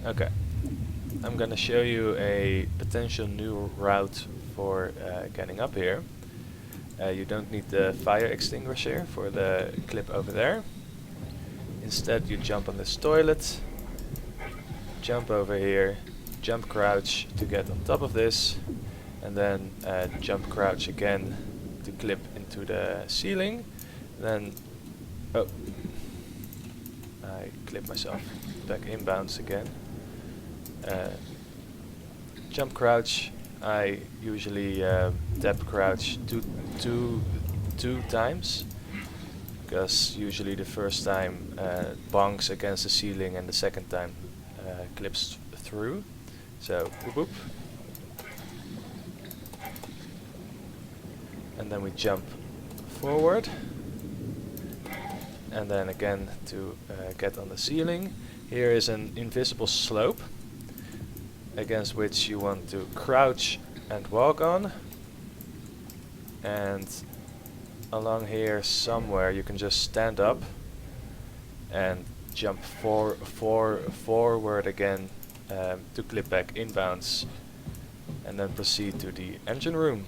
Okay, I'm gonna show you a potential new route for getting up here. You don't need the fire extinguisher for the clip over there. Instead you jump on this toilet, jump over here, jump crouch to get on top of this, and then jump crouch again to clip into the ceiling. Then, oh, I clip myself back inbounds again. Jump crouch, I usually tap crouch two times, because usually the first time bonks against the ceiling and the second time clips through. So whoop whoop. And then we jump forward, and then again to get on the ceiling. Here is an invisible slope against which you want to crouch and walk on, and along here somewhere you can just stand up and jump forward again to clip back inbounds, and then proceed to the engine room.